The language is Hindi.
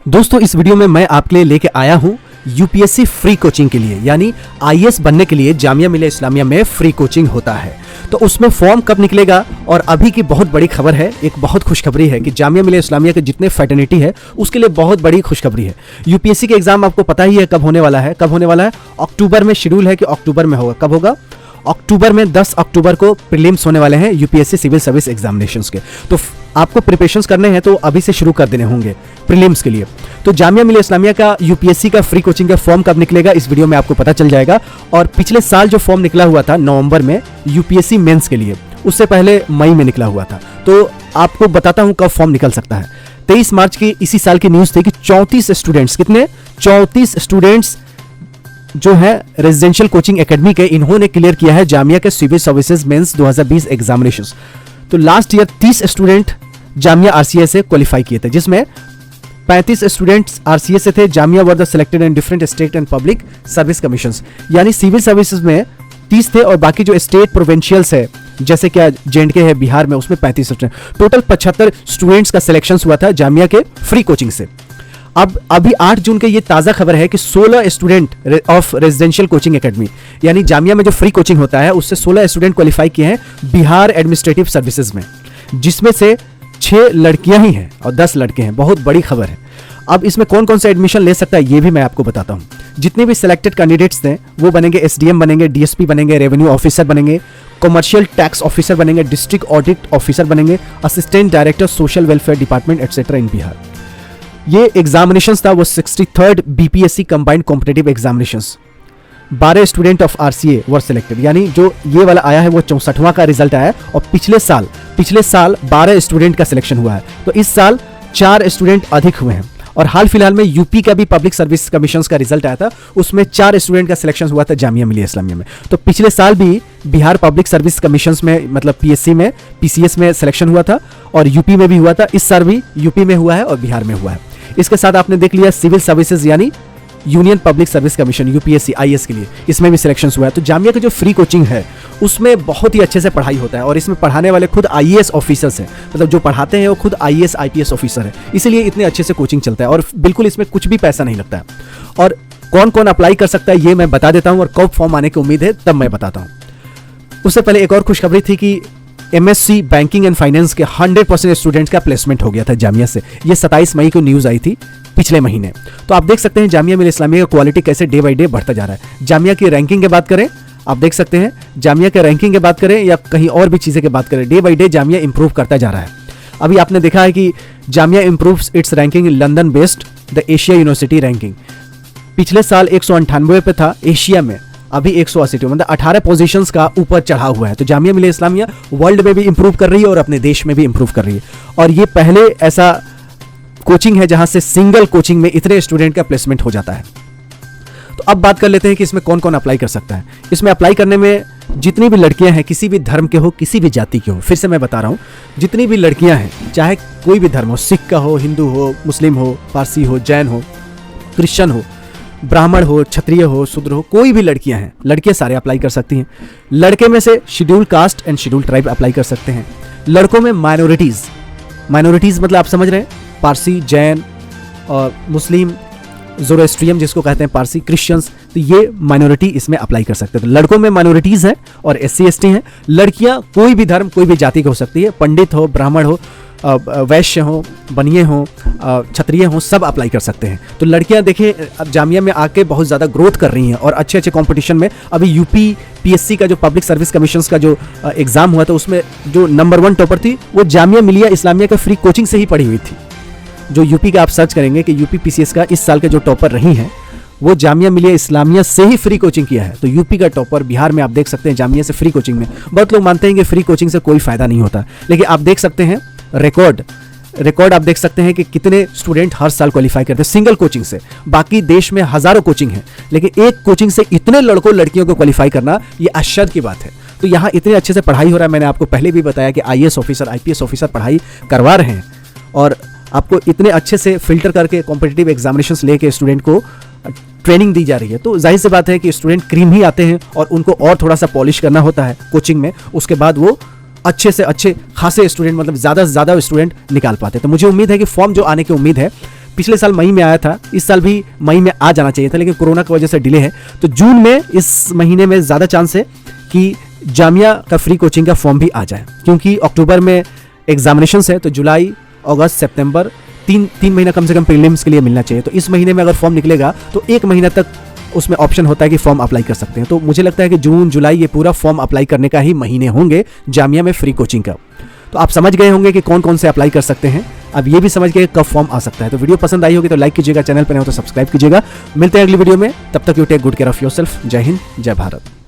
दोस्तों इस वीडियो में मैं आपके लिए लेके आया हूं यूपीएससी फ्री कोचिंग के लिए, यानी आईएएस बनने के लिए जामिया मिलिया इस्लामिया में फ्री कोचिंग होता है। तो उसमें फॉर्म कब निकलेगा, और अभी की बहुत बड़ी खबर है, एक बहुत खुशखबरी है कि जामिया मिलिया इस्लामिया के जितने फैटर्निटी है उसके लिए बहुत बड़ी खुशखबरी है। यूपीएससी के एग्जाम आपको पता ही है कब होने वाला है, अक्टूबर में शेड्यूल है कि अक्टूबर में होगा। कब होगा? अक्टूबर में 10 अक्टूबर को प्रीलिम्स होने वाले हैं यूपीएससी सिविल सर्विस एग्जामिनेशंस के। तो आपको प्रिपरेशंस करने हैं तो अभी से शुरू कर देने होंगे प्रीलिम्स के लिए। तो जामिया मिलिया इस्लामिया का यूपीएससी का फ्री कोचिंग का फॉर्म कब निकलेगा इस वीडियो में आपको पता चल जाएगा। और पिछले साल जो फॉर्म निकला हुआ था नवंबर में यूपीएससी मेंस के लिए, उससे पहले मई में निकला हुआ था। तो आपको बताता हूं कब फॉर्म निकल सकता है। 23 मार्च की इसी साल की न्यूज थी कि 34 स्टूडेंट्स, कितने 34 स्टूडेंट्स जो है रेजिडेंशियल कोचिंग एकेडमी के, इन्होंने क्लियर किया है जामिया के सिविल सर्विसेज मेंस 2020 एग्जामिनेशंस। तो last year 30 student Jamia RCS से क्वालिफाई किए थे, जिसमें 35 स्टूडेंट्स आरसीएस से थे। Jamia were the selected in different state and public service commissions, यानी सिविल सर्विसेज में 30 थे और बाकी जो स्टेट प्रोविंशियल्स है जैसे क्या जेएंडके है बिहार में, उसमें 35 स्टूडेंट, टोटल 75 स्टूडेंट्स का सिलेक्शन हुआ था जामिया के फ्री कोचिंग से। अब अभी 8 जून के ये ताज़ा खबर है कि 16 student of residential coaching academy, यानी जामिया में जो फ्री कोचिंग होता है उससे 16 स्टूडेंट क्वालिफाई किए हैं बिहार एडमिनिस्ट्रेटिव सर्विसेज में, जिसमें से 6 लड़कियां ही हैं और 10 लड़के हैं। बहुत बड़ी खबर है। अब इसमें कौन कौन सा एडमिशन ले सकता है ये भी मैं आपको बताता हूं। जितने भी सिलेक्टेड कैंडिडेट्स थे वो बनेंगे एसडीएम बनेंगे, डीएसपी बनेंगे, रेवेन्यू ऑफिसर बनेंगे, कमर्शियल टैक्स ऑफिसर बनेंगे, डिस्ट्रिक्ट ऑडिट ऑफिसर बनेंगे, assistant director social welfare department etcetera in Bihar. ये एग्जामिनेशंस था वो 63rd BPSC combined competitive examinations. 12 student of RCA were selected, यानी जो ये वाला आया है वो 64वां का रिजल्ट आया है। और पिछले साल 12 स्टूडेंट का सिलेक्शन हुआ है, तो इस साल 4 स्टूडेंट अधिक हुए हैं। और हाल फिलहाल में यूपी का भी पब्लिक सर्विस कमीशंस का रिजल्ट आया था, उसमें 4 स्टूडेंट का सिलेक्शन हुआ था जामिया मिलिया इस्लामिया में। तो पिछले साल भी बिहार पब्लिक सर्विस कमीशंस में, मतलब पीएससी में, पीसीएस में सिलेक्शन हुआ था और यूपी में भी हुआ था। इस साल भी यूपी में हुआ है और बिहार में हुआ है। इसके साथ आपने देख लिया सिविल सर्विसेज यानी union public service commission UPSC IAS के लिए, इसमें भी सिलेक्शन हुआ है। तो जामिया का जो फ्री कोचिंग है उसमें बहुत ही अच्छे से पढ़ाई होता है और इसमें पढ़ाने वाले खुद आईएएस ऑफिसर्स हैं, मतलब जो पढ़ाते हैं वो खुद आईएएस आईपीएस ऑफिसर है, इसीलिए इतने अच्छे से कोचिंग चलता है और बिल्कुल इसमें कुछ भी पैसा नहीं लगता है। और कौन कौन अप्लाई कर सकता है ये मैं बता देता हूँ और कब फॉर्म आने की उम्मीद है तब मैं बताता हूँ। उससे पहले एक और खुशखबरी थी कि एमएससी बैंकिंग एंड फाइनेंस के 100% स्टूडेंट्स का प्लेसमेंट हो गया था जामिया से। ये 27 मई को न्यूज आई थी पिछले महीने। तो आप देख सकते हैं जामिया मिलिया इस्लामिया का क्वालिटी कैसे डे बाय डे बढ़ता जा रहा है। जामिया की रैंकिंग की बात करें, आप देख सकते हैं जामिया के रैंकिंग की बात करें या कहीं और भी चीज़ें की बात करें, day by day Jamia improve करता जा रहा है। अभी आपने देखा है कि Jamia improves it's ranking in London based the Asia university ranking. पिछले साल 198 पे था एशिया में, अभी 180, मतलब 18 पोजीशंस का ऊपर चढ़ा हुआ है। तो जामिया मिलिया इस्लामिया वर्ल्ड में भी इंप्रूव कर रही है और अपने देश में भी इंप्रूव कर रही है। और ये पहले ऐसा कोचिंग है जहां से सिंगल कोचिंग में इतने स्टूडेंट का प्लेसमेंट हो जाता है। तो अब बात कर लेते हैं कि इसमें कौन कौन अप्लाई कर सकता है। इसमें अप्लाई करने में जितनी भी लड़कियां हैं, किसी भी धर्म के हो, किसी भी जाति के हो, फिर से मैं बता रहा हूं, जितनी भी लड़कियां हैं, चाहे कोई भी धर्म हो, सिख का हो, हिंदू हो, मुस्लिम हो, पारसी हो, जैन हो, क्रिश्चियन हो, ब्राह्मण हो, क्षत्रिय हो, शूद्र हो, कोई भी लड़कियां हैं, लड़कियां सारे अप्लाई कर सकती हैं। लड़के में से schedule caste and schedule tribe apply कर सकते हैं। लड़कों में माइनॉरिटीज मतलब आप समझ रहे हैं, पारसी, जैन और मुस्लिम, ज़ोरोएस्ट्रियम जिसको कहते हैं पारसी, क्रिश्चियंस, तो ये माइनॉरिटी इसमें अप्लाई कर सकते हैं। तो लड़कों में माइनॉरिटीज हैं और एससी एसटी हैं। लड़कियां कोई भी धर्म, कोई भी जाति की हो सकती है, पंडित हो, ब्राह्मण हो, वैश्य हो, बनिए हो, क्षत्रिय हो, सब अप्लाई कर सकते हैं। तो लड़कियां देखें अब जामिया में आके बहुत ज़्यादा ग्रोथ कर रही हैं और अच्छे अच्छे कंपटीशन में। अभी यूपी पीएससी का जो पब्लिक सर्विस कमीशंस का जो एग्ज़ाम हुआ था उसमें जो नंबर 1 टॉपर थी वो जामिया मिलिया इस्लामिया का फ्री कोचिंग से ही पढ़ी हुई थी। जो यूपी का आप सर्च करेंगे कि यूपी पीसीएस का इस साल के जो टॉपर रही हैं वो जामिया मिलिया इस्लामिया से ही फ्री कोचिंग किया है। तो यूपी का टॉपर बिहार में आप देख सकते हैं जामिया से फ्री कोचिंग में। बहुत लोग मानते हैं कि फ्री कोचिंग से कोई फायदा नहीं होता, लेकिन आप देख सकते हैं रिकॉर्ड आप देख सकते हैं कि कितने स्टूडेंट हर साल क्वालिफाई करते हैं सिंगल कोचिंग से। बाकी देश में हजारों कोचिंग है, लेकिन एक कोचिंग से इतने लड़कों लड़कियों को क्वालिफाई करना ये आश्चर्य की बात है। तो यहाँ इतने अच्छे से पढ़ाई हो रहा है। मैंने आपको पहले भी बताया कि आईएएस ऑफिसर, आईपीएस ऑफिसर पढ़ाई करवा रहे हैं और आपको इतने अच्छे से फिल्टर करके कॉम्पिटिटिव एग्जामिनेशंस लेके स्टूडेंट को ट्रेनिंग दी जा रही है। तो जाहिर सी बात है कि स्टूडेंट क्रीम ही आते हैं और उनको और थोड़ा सा पॉलिश करना होता है कोचिंग में, उसके बाद वो अच्छे से अच्छे खासे स्टूडेंट, मतलब ज़्यादा से ज़्यादा स्टूडेंट निकाल पाते हैं। तो मुझे उम्मीद है कि फॉर्म जो आने की उम्मीद है पिछले साल मई में आया था, इस साल भी मई में आ जाना चाहिए था, लेकिन कोरोना की वजह से डिले है। तो जून में, इस महीने में ज़्यादा चांस है कि जामिया का फ्री कोचिंग का फॉर्म भी आ जाए, क्योंकि अक्टूबर में एग्जामिनेशंस है, तो जुलाई, अगस्त, सितंबर, तीन महीना कम से कम प्रीलिम्स के लिए मिलना चाहिए। तो इस महीने में अगर फॉर्म निकलेगा तो 1 महीना तक उसमें ऑप्शन होता है कि फॉर्म अप्लाई कर सकते हैं। तो मुझे लगता है कि जून जुलाई ये पूरा फॉर्म अप्लाई करने का ही महीने होंगे जामिया में फ्री कोचिंग का। तो आप समझ गए होंगे कि कौन कौन से अप्लाई कर सकते हैं। अब ये भी समझ गए कब फॉर्म आ सकता है। तो वीडियो पसंद आई होगी तो लाइक कीजिएगा, चैनल पर नहीं हो तो सब्सक्राइब कीजिएगा। मिलते हैं अगली वीडियो में, तब तक you take good care of yourself. जय हिंद, जय भारत।